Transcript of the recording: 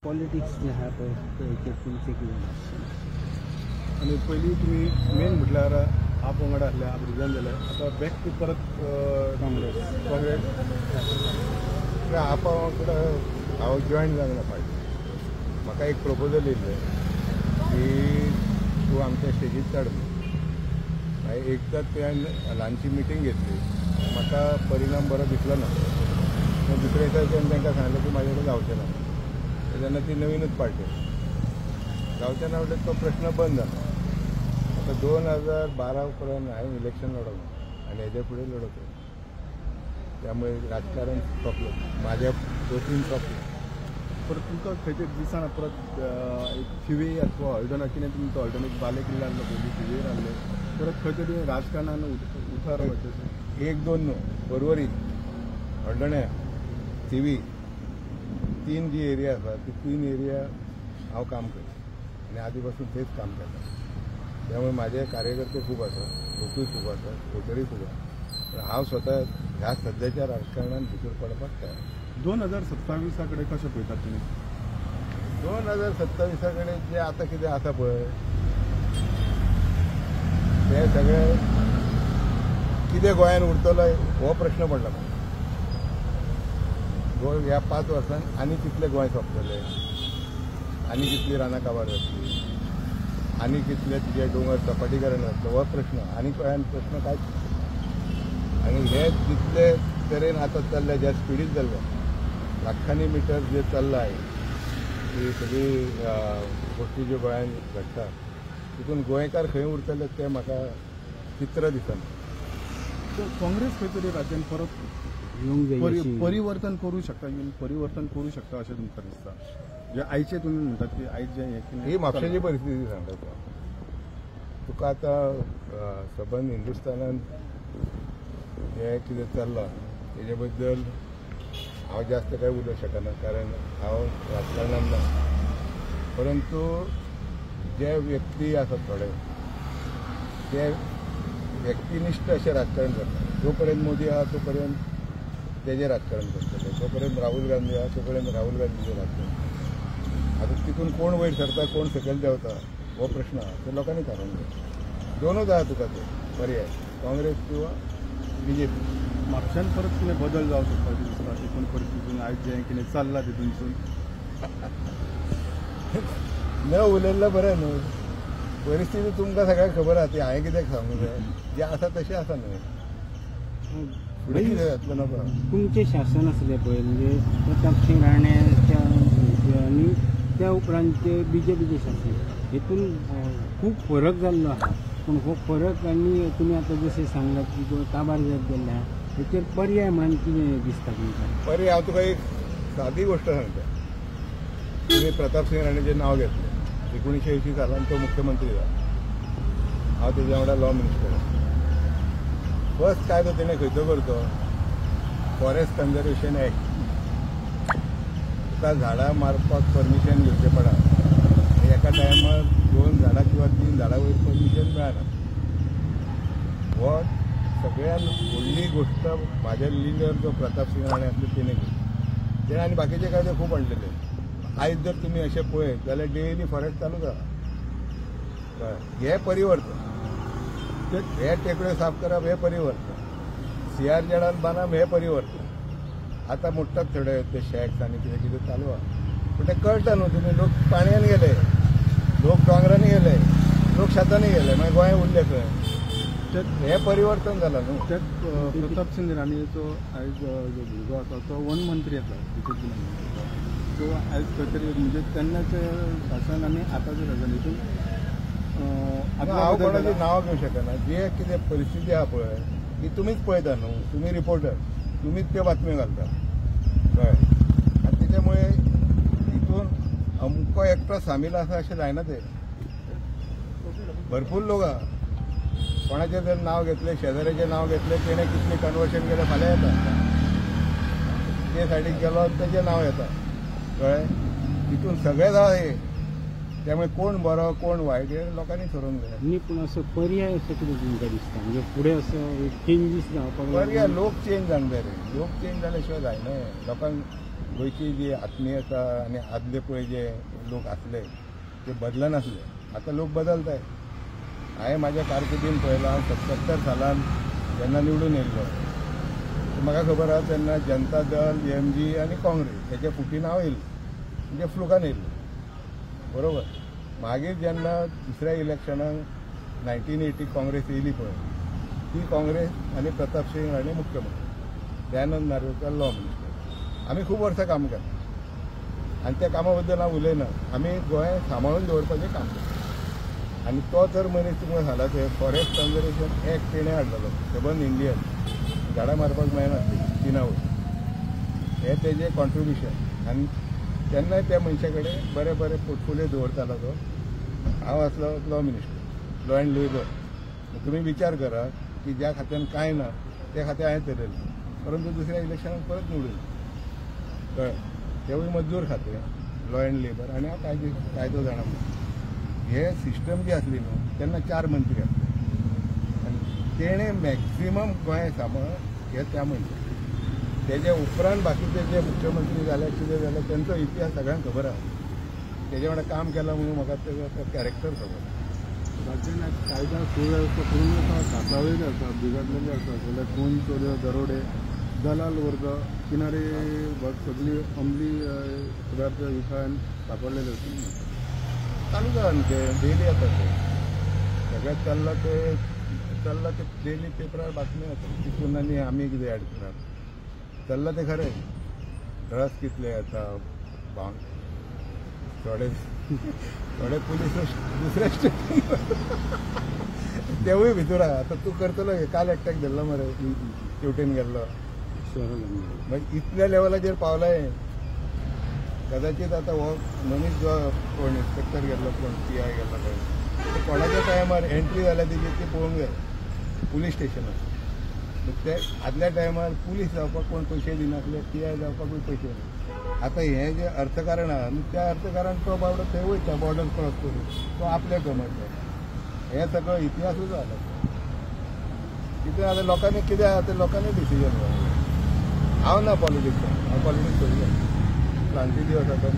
Politics जे आहा पळय तेचेर तुमचें कितें आणि पहिली तुम्ही मेन म्हटल्यार आप वांगडा आसले आप रिजायन जाले आता बॅक टू परत काँग्रेस आपा वांगडा हांव जॉयन जावंक ना पार्टी. म्हाका एक प्रपोजल येयल्लें की तूं आमच्या स्टेजीर चड म्हणून. एकदां तुवें ल्हानशी मिटींग घेतली, म्हाका परिणाम बरो दिसलो ना. दुसऱ्या दिसा तुवें तांकां सांगलें की म्हाजे कडेन जावचें ना. तेन्ना ती नवीनच पार्टी जावचें ना म्हणल्यार तो प्रश्न बंद जालो. आता 2012 पर्यंत हांवें इलेक्शन लढवलं आणि हेजे फुडें लढवतो. त्यामुळे राजकारण सोंपलें, म्हाज्या वतीन सोंपलें. परत तुमकां खंयच्या दिसान परत एक थिवे अथवा हळदोना कितें तुमचो हळदोन एक बाले किल्ले आहलो पयलीं थिवेर आहले परत खंय तरी राजकारणान उठार वचचे 1-2 न्हू परवरी हळदोण्या थिवी 3 जी एरिया आसा ती 3 एरिया हांव काम करता आनी आदी पासून थंयच काम करता. त्यामुळे माझे कार्यकर्ते खूप आसात, लोकूय खूप आसात, वोटरूय खूप आसात. पण हांव स्वता ह्या सध्याच्या राजकारणात भितर पडपाक तयार. 2027 कडेन कशें पळयतात तुमी? 2027 कडेन जे आतां कितें आसा पळय ते सगळे कितें गोंयांत उरतलो हो प्रश्न पडला म्हाका. गोंय ह्या 5 वर्सांत आनी कितले गोंय सोंपतले, आनी कितली रानां काबार जातली, आनी कितले तुजे दोंगर सपाटीकरण जातलो हो प्रश्न. आनी गोंयांत प्रश्न कांयच ना. आनी हे जितले तरेन आतां चल्ल्या ज्या स्पिडीन चल्ल्या लाखांनी मिटर जे चल्ला आहे ती सगळी गोष्टी ज्यो गोंयांत घडटा तितून गोंयकार खंय उरतले ते म्हाका चित्र दिसना. काँग्रेस खंय तरी राज्यान परत परिवर्तन करू शकता, परिवर्तन करू शकता अशें तुमकां दिसता? जे आयचे तुमी म्हणटात की आयज जे ही म्हापशेची परिस्थिती सांगता. तुका आतां सबंद हिंदुस्थानात हे कितें चल्लां तेजे बद्दल हांव जास्त काय उलोवंक शकना, कारण हांव राजकारणांत ना. परंतु जे व्यक्ती आसात थोडे ते व्यक्तिनिश्ठ अशें राजकारण करतात. जो पर्यंत मोदी आहा तो पर्यंत तेजें राजकारण करतले, जो पर्यंत राहुल गांधी आहा तो पर्यंत राहुल गांधीचें राजकारण. आता तितून कोण वयर सरता कोण सकयल देंवता हो प्रश्न आहा तो लोकांनी थारोवंक जाय. दोनूच आहा तुका ते पर्याय, काँग्रेस किंवा BJP. म्हापशान परत कितें बदल जावंक शकता अशें दिसता एकूण परिस्थितीन आयज जें कितें चल्लां तितूनसून? न उलयल्लें बरें न्हू. परिस्थिती तुमकां सगळ्यांक खबर आहा ती हांवें कित्याक सांगूंक जाय. जे आसा तशें आसा न्हू. फुडें कितें जातलें नाका. तुमचें शासन आसलें पळय म्हणजे प्रताप सिंग राण्याच्या आनी त्या उपरांत BJPचें शासन हेतून खूब फरक जाल्लो आहा. पूण हो फरक आनी तुमी आतां जशें सांगलात की जो काबार जायत गेल्ले आहा हेचेर पर्याय म्हणून कितें दिसता तुमकां? पर्याय हांव तुका एक सादी गोश्ट सांगता. तुमी प्रताप सिंग राणेचें नांव घेतलें. 1980 सालांत तो मुख्यमंत्री जालो. हांव तेज्या वांगडा लॉ मिनिस्टर. फर्स्ट कायदो तेणें खंयचो करतो? Forest conservation act. तुका झाडां मारपाक परमिशन घेवचें पडा. एका टायमार 2 झाडां किंवा 3 झाडां वयर परमिशन मेळना. हो सगळ्यात व्हडली गोश्ट म्हाजे लिडर जो प्रताप सिंग राणे आसलो तेणें केली. तेणें आनी बाकीचे कायदे खूब हाडलेले. आयज जर तुमी अशें पळयत जाल्यार डेली फॉरेस्ट चालू जाला. हे परिवर्तन. हे टेकड्यो साफ करप हे परिवर्तन. CR जडान बांदप हे परिवर्तन. आतां मोडटात थोडे ते शॅक्स आनी कितें कितें चालू आहा. पूण तें कळटा न्हू. तुमी लोक पाणयान गेले, लोक दोंगरांनी गेले, लोक शेतांनी गेले, मागीर गोंय उरलें खंय? हे परिवर्तन जालां न्हू. त्यात प्रताप सिंग राणेचो आयज जो भुरगो आसा तो वन मंत्री आसा तो आयज खंय तरी म्हणजे तेन्नाचें शासन आनी आतांचें शासन हितून हांव कोणाचें नांव घेवंक शकना. जे कितें परिस्थिती आहा पळय ती तुमीच पळयता न्हू. तुमी रिपोर्टर, तुमीच त्यो बातम्यो घालता कळ्ळें. आनी तेच्या मुळे हितून अमको एकटो सामील आसा अशें जायना. ते भरपूर लोक आहा. कोणाचें जर नांव घेतलें, शेजाऱ्याचें नांव घेतलें, तेणें कितलें कन्वर्शन केलें फाल्यां येता. ते सायडीक गेलो तेजें नांव येता कळ्ळें. तितून सगळें जाय हे. त्यामुळे कोण बरो कोण वायट हे लोकांनी ठरोवंक जाय. न्ही पूण असो पर्याय असो कितें तुमकां दिसता म्हणजे फुडें असो चेंजीस जावपाक? पर्याय लोक चेंज जावंक जाय रे. लोक चेंज जाल्या शिवाय जायना. लोकांक गोंयची जी आत्मीयता आनी आदले पळय जे लोक आसले ते बदलनासले. आतां लोक बदलताय. हांवें म्हाज्या कारकिर्दीन पळयलां 77 सालान जेन्ना निवडून येयल्लो म्हाका खबर आहा तेन्ना जनता दल, MG आनी काँग्रेस हेच्या फुटीन हांव येयल्लो, म्हणजे फ्लुकान येयल्लो, बरोबर. मागीर जेन्ना दुसऱ्या इलेक्शनाक 1980 काँग्रेस येयली पळय, ती काँग्रेस आनी प्रताप सिंग हाणें मुख्यमंत्री, दयानंद नार्वेकर लॉ मिनिस्टर. आमी खूब वर्सां काम केलें आनी त्या कामा बद्दल हांव उलयना. आमी गोंय सांबाळून दवरपाचें काम केलें. आनी तो जर मनीस तुमकां सांगला ते फॉरेस्ट कन्जर्वेशन एक्ट तेणें हाडलेलो, 7 इंडियन झाडां मारपाक मेळनासली चिनावर, हें तेजें कॉन्ट्रिब्युशन. आनी तेन्नाय त्या मनशा कडेन बरे बरे पोर्टफोलियो दवरतालो तो. हांव आसलो law minister, law and labour. तुमी विचार करा की ज्या खात्यान कांय ना त्या खात्यान हांवें धरयलें, परंतु दुसऱ्या इलेक्शनाक परत निवडून कळ्ळें. तेवूय मजदूर खातें, लॉ अँड लेबर, आनी हांव कायदो जाणा म्हणून. हे सिस्टम जी आसली न्हू तेन्ना 4 मंत्री आसले आनी तेणें मॅक्झिमम गोंय सांबाळ हे त्या मनशाक. तेज्या उपरांत बाकीचे जे मुख्यमंत्री जाले कितें जालें तेंचो इतिहास सगळ्यांक खबर आहा. तेजे वांगडा काम केलां म्हणून म्हाका तेजो कॅरेक्टर खबर. राज्यात कायदा सुव्यवस्था पूर्ण सातावलेली आसा, बिगडलेली आसा. जाल्यार खून, चोऱ्यो, दरोडे, दलाल वर्ग, किनारे सगळी अंमली पदार्थ विकान सापडलेले आसा. चालूच आहा न्ही ते, डेली येता ते. सगळ्यात चल्ला ते डेली पेपरार बातमी येता. तितून आनी आमी कितें ऍड करात. चल्ला ते खरें. ड्रग्स कितले येता, थोडे पुलीस दुसऱ्या स्टेटीन तेवूय भितर आहा. आतां तूं करतलो काल एकट्याक धरलो मरे, शेवटेन गेल्लो. मागीर इतल्या लेवलाचेर पावलाय. कदाचित आतां हो मनीस जो कोण इन्स्पेक्टर गेल्लो, कोण PI गेल्लो पळय, कोणाच्या टायमार एंट्री जाल्या तेजी ती पळोवंक जाय पुलीस स्टेशनार. ते आदल्या टायमार पुलीस जावपाक कोण पयशे दिनासले, PI जावपाकूय पयशे ना. आतां हें जें अर्थकारण आहा न्ही त्या अर्थकारण तो बाबडो थंय वयता बॉर्डर क्रॉस करून, तो आपले कमयता. हें सगळो इतिहासूच जाला. कितें आतां लोकांनी कितें आहा तें लोकांनी डिसिजन घेवंक. हांव ना पॉलिटिक्सान, हांव पॉलिटिक्स सोडलें. क्रांती दिवस आतां